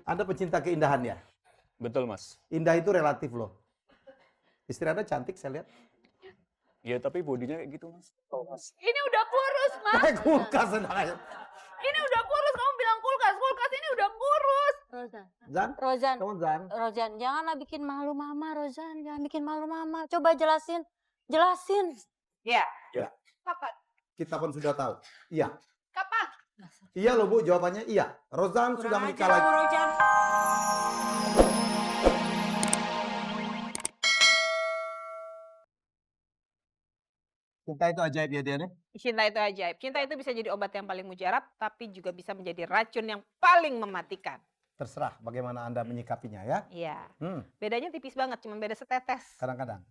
Anda pecinta keindahan ya? Betul, Mas. Indah itu relatif loh. Istri Anda cantik saya lihat. Ya, tapi bodinya kayak gitu, Mas. Oh, Mas. Ini udah kurus, Mas. Kayak kulkas aja. Ini udah kurus, kamu bilang kulkas. Kulkas ini udah kurus. Rozan, kamu Zan. Rozan, janganlah bikin malu mama, Rozan. Jangan bikin malu mama. Coba jelasin. Ya. Ya. Kapan? Kita pun sudah tahu. Iya. Kapan? Iya loh Bu, jawabannya iya. Rozan sudah menikah lagi. Rozan. Cinta itu ajaib ya Diana? Cinta itu ajaib. Cinta itu bisa jadi obat yang paling mujarab, tapi juga bisa menjadi racun yang paling mematikan. Terserah bagaimana Anda menyikapinya ya. Iya. Bedanya tipis banget, cuma beda setetes. Kadang-kadang.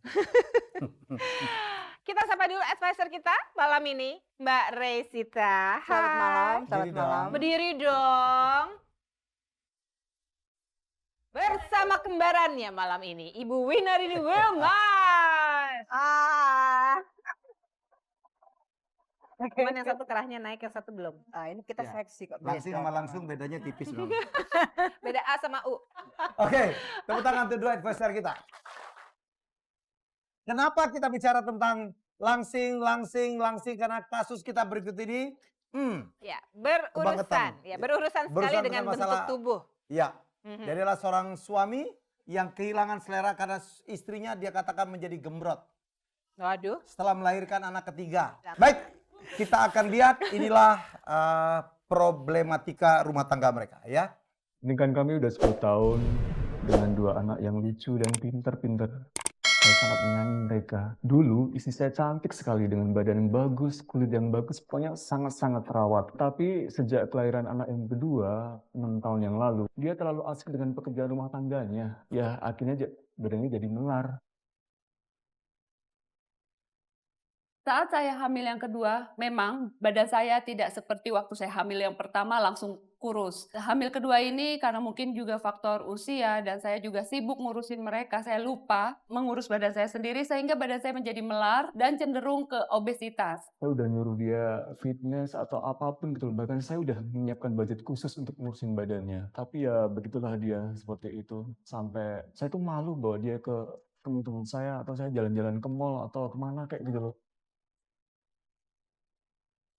Kita sapa dulu advisor kita malam ini, Mbak Resita. Selamat malam. Berdiri Selamat malam. dong. Berdiri dong. Bersama kembarannya malam ini, Ibu Winarini Wilmas. Cuman yang satu kerahnya naik, yang satu belum. Ini kita Ya. seksi kok. Langsing sama langsung bedanya tipis dong. Beda A sama U. Oke, tepuk tangan untuk dua advisor kita. Kenapa kita bicara tentang langsing? Karena kasus kita berikut ini, Ya, berurusan. Kebangetan. Ya, berurusan sekali Berurusan dengan dengan bentuk masalah- tubuh. ya, dia adalah seorang suami yang kehilangan selera karena istrinya dia katakan menjadi gembrot Waduh. setelah melahirkan anak ketiga. Baik, kita akan lihat inilah problematika rumah tangga mereka ya. Pernikahan kami udah 10 tahun dengan 2 anak yang lucu dan pinter-pinter. Saya sangat menyayangi mereka. Dulu istri saya cantik sekali dengan badan yang bagus, kulit yang bagus, pokoknya sangat-sangat terawat. Tapi sejak kelahiran anak yang kedua, 6 tahun yang lalu, dia terlalu asik dengan pekerjaan rumah tangganya. Ya akhirnya badannya jadi melar. Saat saya hamil yang kedua, memang badan saya tidak seperti waktu saya hamil yang pertama langsung kurus. Hamil kedua ini karena mungkin juga faktor usia dan saya juga sibuk ngurusin mereka, saya lupa mengurus badan saya sendiri sehingga badan saya menjadi melar dan cenderung ke obesitas. Saya udah nyuruh dia fitness atau apapun gitu. Bahkan saya udah menyiapkan budget khusus untuk ngurusin badannya. Tapi ya begitulah dia seperti itu. Sampai saya tuh malu bawa dia ke teman-teman saya atau saya jalan-jalan ke mall atau kemana kayak gitu loh.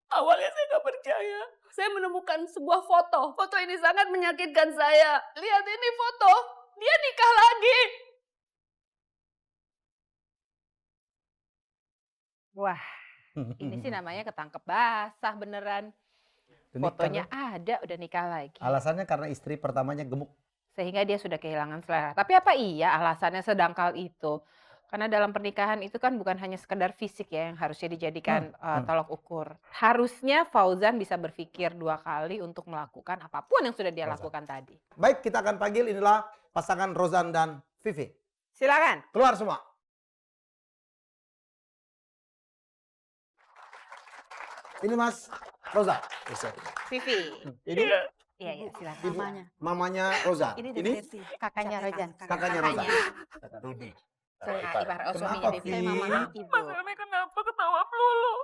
Awalnya saya nggak percaya. Saya menemukan sebuah foto. Foto ini sangat menyakitkan saya. Lihat ini foto. Dia nikah lagi. Wah, ini sih namanya ketangkep basah beneran. Fotonya ada, udah nikah lagi. Alasannya karena istri pertamanya gemuk. Sehingga dia sudah kehilangan selera. Tapi apa iya alasannya sedangkal itu? Karena dalam pernikahan itu kan bukan hanya sekedar fisik ya yang harusnya dijadikan tolok ukur. Harusnya Fauzan bisa berpikir 2 kali untuk melakukan apapun yang sudah dia lakukan tadi. Baik, kita akan panggil inilah pasangan Rozan dan Vivi. Silakan. Keluar semua. Ini Mas Rozan. Vivi. Ini Iya, silakan. Namanya. mamanya Rozan. Ini Kakaknya Rozan. kakaknya Rozan. Rudi. Ibar Kenapa, suaminya Vi? Devi. Mama Ibu. Mas Helmi kenapa ketawa melulu?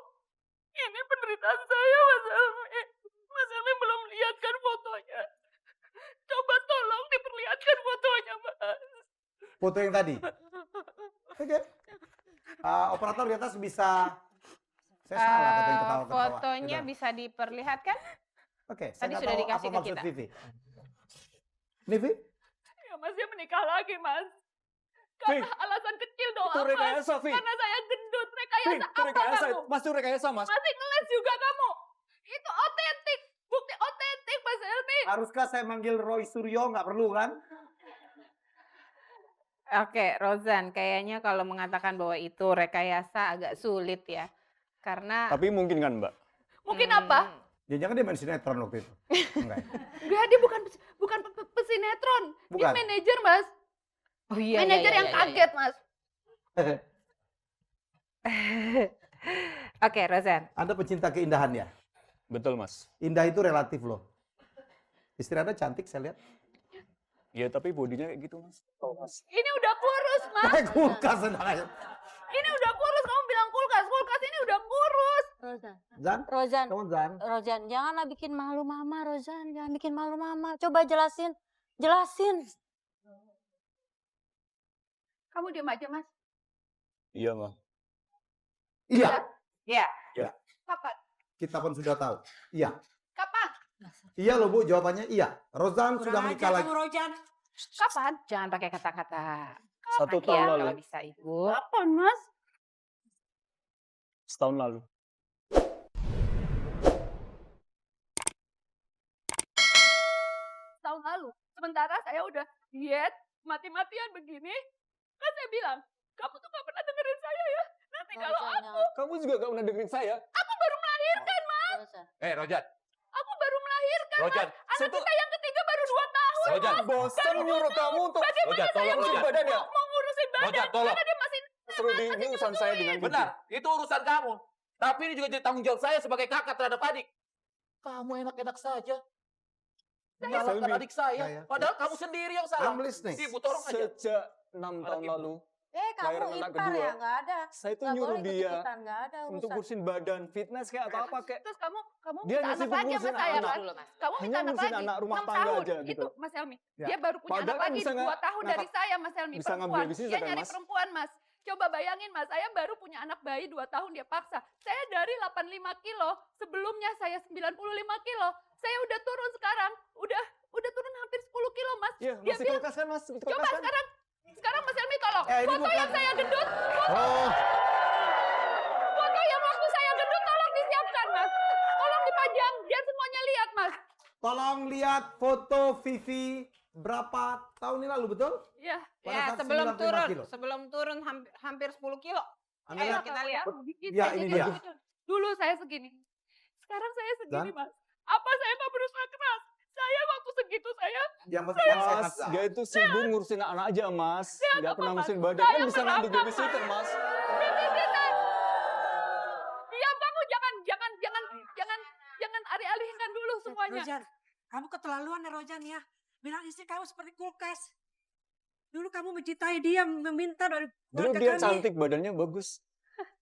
Ini penderitaan saya, Mas Helmi. Mas Helmi belum lihat kan fotonya. Coba tolong diperlihatkan fotonya, Mas. Foto yang tadi. Oke. Operator di atas bisa. Saya salah katanya ketawa-ketawa. Fotonya Gitu. bisa diperlihatkan? Oke, Tadi saya nggak sudah tahu dikasih apa ke maksud kita. Vivi. Vivi? Ya, Mas, dia menikah lagi, Mas. Karena alasan kecil doang, Itu rekayasa, Mas. Vi. Karena saya gendut. Itu Rekayasa apa rekayasa, kamu? Mas, itu rekayasa, Mas. Masih ngeles juga kamu. Itu otentik. Bukti otentik, Mas Helmi. Haruskah saya manggil Roy Suryo? Nggak perlu kan? Oke, Rozan, kayaknya kalau mengatakan bahwa itu rekayasa agak sulit ya. Karena Tapi mungkin kan, Mbak? Mungkin apa? Jangan-jangan dia main sinetron waktu itu. Enggak ya? Enggak, dia bukan pesinetron. Dia Bukan. manajer, Mas. Oh iya, Manajer iya, yang iya, kaget, Mas. iya. Oke, Rozan. Anda pecinta keindahan ya? Betul, Mas. Indah itu relatif loh. Istri Anda cantik saya lihat. Ya, tapi bodinya kayak gitu, Mas. Oh, Mas. Ini udah kurus, Mas. Kayak kulkas aja. Ini udah kurus. Kamu bilang kulkas. Kulkas ini udah kurus. Rozan. Zan? Rozan. Kamu Zan? Rozan, janganlah bikin malu mama, Rozan. Jangan bikin malu mama. Coba jelasin. Jelasin. Kamu diam aja, Mas. Iya, Ma. Iya, Iya. Kapan? kita pun sudah tahu. Iya. Kapan? Iya loh Bu, jawabannya iya. Rozan sudah Kurang menikah ajar lagi. kamu Rojan. Kapan? Jangan pakai kata-kata 1 lagi tahun ya lalu. kalau bisa Ibu. Kapan, Mas? Setahun lalu. Tahun lalu. Sementara saya udah diet, mati-matian begini. Kan saya bilang, kamu tuh gak pernah dengerin saya ya. Nanti kalau Rojan, aku, Kamu juga gak pernah dengerin saya. aku baru melahirkan, Mas. Rojan. Rojan, Aku baru melahirkan, Rojan, Mas. Anak kita yang ketiga baru 2 tahun. Rojan, Bosan nyuruh kamu untuk Rojan, tolong ngurusin Rojan. badan ya. Mau ngurusin badan. Rojan, tolong. Karena dia masih Suruh di ini urusan saya dengan Vivi. Benar, itu urusan kamu. Tapi ini juga jadi tanggung jawab saya sebagai kakak terhadap adik. Kamu enak-enak saja. Menyalahkan Selmi. adik saya. Saya. Padahal kamu sendiri yang salah. I'm listening. Ibu tolong aja. Sejak 6 tahun Ibu. lalu, Kamu Lahiran anak ipar kedua. ya? Nggak ada. saya tuh Nggak nyuruh boleh dia ikut-ikutan, nggak ada untuk urusan. ngurusin badan, fitness kayak atau apa kayak. Terus kamu Dia minta ngasih anak lagi ngurusin sama saya anak. kan? Dulu, Mas. Kamu Hanya minta anak ngurusin lagi. anak rumah 6 tangga tahun. aja gitu. Itu Mas Helmi. Ya. Dia baru punya Padahal anak kan lagi bisa 2 tahun dari ngangkat- saya, Mas Helmi. bisa ngambil Perempuan. babysitter Dia kan, nyari Mas? perempuan, Mas. Coba bayangin, Mas. Saya baru punya anak bayi 2 tahun dia paksa. Saya dari 85 kilo. Sebelumnya saya 95 kilo. Saya udah turun sekarang. Udah turun hampir 10 kilo, Mas. Iya, Dia masih bilang, kulkas kan mas? Masih coba kulkas kan? sekarang Mas Helmi tolong. Ini Foto bukan. yang saya gendut. Oh, Foto yang waktu saya gendut tolong disiapkan, Mas. Tolong dipajang. Biar semuanya lihat, Mas. tolong lihat foto Vivi berapa tahun ini lalu, betul? Iya. Pada Ya, saat sebelum 95 turun, kilo. sebelum turun hampir 10 kilo. Anda Ayo, lihat? kita lihat. Ya, ini dia. Dulu saya segini. Sekarang saya segini, Mas. Apa saya nggak berusaha keras? Saya waktu segitu saya yang yang sehat. Mas, dia itu sibuk ngurusin anak aja mas. Nggak apa, pernah Mas? ngurusin badan. Saya Kan bisa ngambil merangkap, babysitter mas. diam kamu jangan alih-alihkan dulu semuanya. Rojan, kamu keterlaluan ya Rojan ya. Bilang istri kamu seperti kulkas. Dulu kamu mencintai dia, meminta dari Dulu keluarga dia kami. cantik, badannya bagus.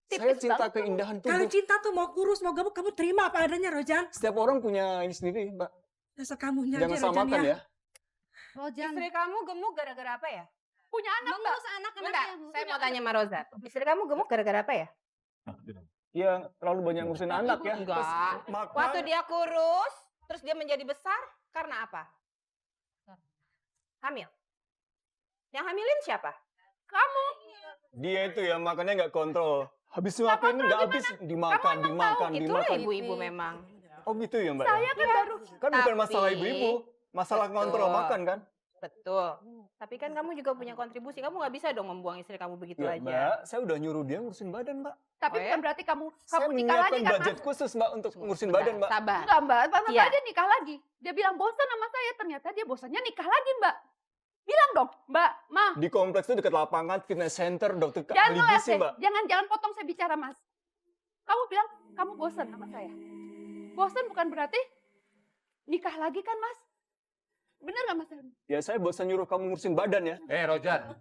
Saya Tipis cinta banget kamu. keindahan Kalau tubuh. cinta tuh mau kurus, mau gemuk, kamu terima apa adanya Rojan. Setiap orang punya ini sendiri, Mbak. Dasar kamu Jangan nyanyi Rojan samakan ya. Rojan. Istri kamu gemuk gara-gara apa ya? Punya anak Mbak. Mengurus anak-anak Bentar, yang saya mau tanya sama Rozan. Istri kamu gemuk gara-gara apa ya? Iya, terlalu banyak ngurusin anak ya. Enggak. Terus makan. Waktu dia kurus, terus dia menjadi besar, karena apa? Hamil. Yang hamilin siapa? Kamu Dia itu ya makannya nggak kontrol. Habis makan nggak habis dimakan, dimakan, Itulah dimakan. ibu-ibu memang. Oh gitu ya Mbak? saya kan baru Kan bukan masalah Tapi- ibu-ibu, masalah Betul. ngontrol makan kan? Betul. Tapi kan kamu juga punya kontribusi. Kamu nggak bisa dong membuang istri kamu begitu Ya, aja. Mbak, saya udah nyuruh dia ngurusin badan, Mbak. tapi Oh, ya? bukan berarti kamu Saya nikah lagi menyiapkan kan budget Mas? khusus, Mbak, untuk ngurusin Bentar, badan, Mbak. Sabar. Enggak Mbak, masa Iya. dia nikah lagi. Dia bilang bosan sama saya, ternyata dia bosannya nikah lagi Mbak. Bilang dong, Mbak, Ma, Di kompleks itu dekat lapangan, fitness center, dokter jangan ahli ngeles gizi, deh. Mbak. Jangan potong saya bicara Mas. Kamu bilang kamu bosan sama saya. Bosan bukan berarti nikah lagi kan Mas? Bener nggak Mas Helmi? Ya, saya bosan nyuruh kamu ngurusin badan ya. Rojan,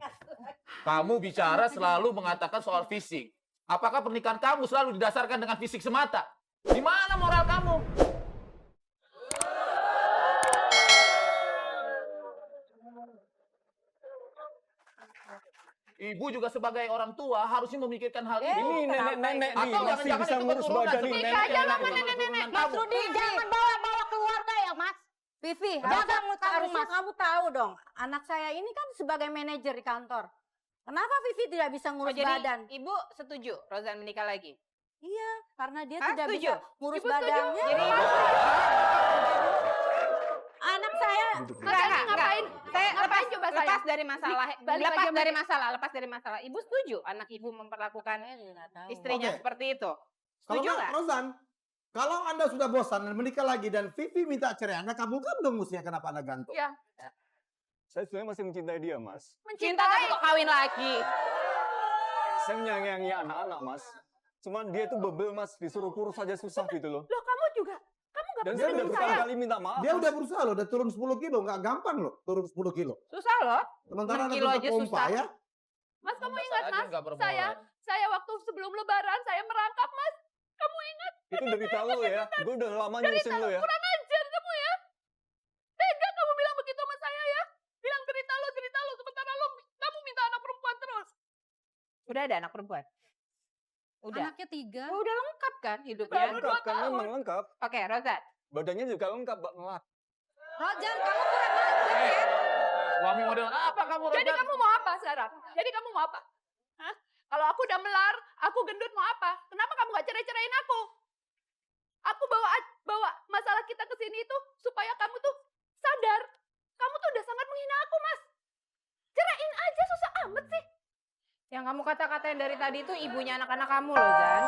kamu bicara selalu mengatakan soal fisik. Apakah pernikahan kamu selalu didasarkan dengan fisik semata? Di mana moral kamu? Ibu juga sebagai orang tua harusnya memikirkan hal ini. Ini nenek-nenek nih, Atau masih jangan-jangan bisa itu ngurus keturunan badan nih. seperti Nikah aja lah sama keturunan nenek-nenek. Mas kamu. Rudi, jangan bawa-bawa keluarga ya, Mas. Vivi, harusnya kamu tahu dong. Anak saya ini kan sebagai manajer di kantor. Kenapa Vivi tidak bisa Oh, ngurus jadi badan? ibu setuju Rozan menikah lagi? Iya, karena dia Hah, tidak setuju? bisa ngurus Ibu setuju? badannya. Jadi Anak saya Mas Helmi ngapain? Saya Ngapain coba saya? lepas dari masalah, Balik lepas lagi dari sama- masalah, lepas dari masalah. Ibu setuju anak ibu memperlakukan istrinya Oke. seperti itu? Kalau Setuju nggak, nggak? Rozan, kalau Anda sudah bosan dan menikah lagi dan Vivi minta cerai, Anda kabulkan dong mestinya, kenapa Anda gantung? Ya, Saya sebenarnya masih mencintai dia, Mas. Cinta tapi kok kawin lagi? Saya menyayangi anak-anak, Mas. Cuman dia tuh bebel, Mas. Disuruh kurus saja susah gitu loh. loh kamu juga. Kamu nggak Dan pernah saya udah dengerin saya. berkali-kali minta maaf. Dia Mas. udah berusaha loh, udah turun 10 kilo, nggak gampang loh turun 10 kilo. Susah loh. Sementara Anda Berkilo tetap aja pompa susah. ya. Mas kamu Masa ingat aja Mas? nggak bermoral. Saya waktu sebelum Lebaran saya merangkap Mas. Kamu ingat? Itu derita lu ya. Gue udah lama nyurusin lu ya. Kurang ajar kamu ya. Tega kamu bilang begitu sama saya ya. udah ada anak perempuan? Udah. Anaknya 3. Oh, udah lengkap kan hidupnya? Lengkap kan, memang lengkap. Oke, Rozan. Badannya juga lengkap, Mbak Melak. Rojan, kamu kurang ajar ya. Suami model apa kamu, Jadi Rojan? kamu mau apa sekarang? Jadi kamu mau apa? Hah? Kalau aku udah melar, aku gendut mau apa? Kenapa kamu gak cerai-ceraiin aku? Aku bawa masalah kita ke sini itu supaya kamu tuh sadar. Kamu tuh udah sangat menghina aku, Mas. Ceraiin aja, susah amat sih. Yang kamu kata-katain dari tadi itu ibunya anak-anak kamu loh, Zan.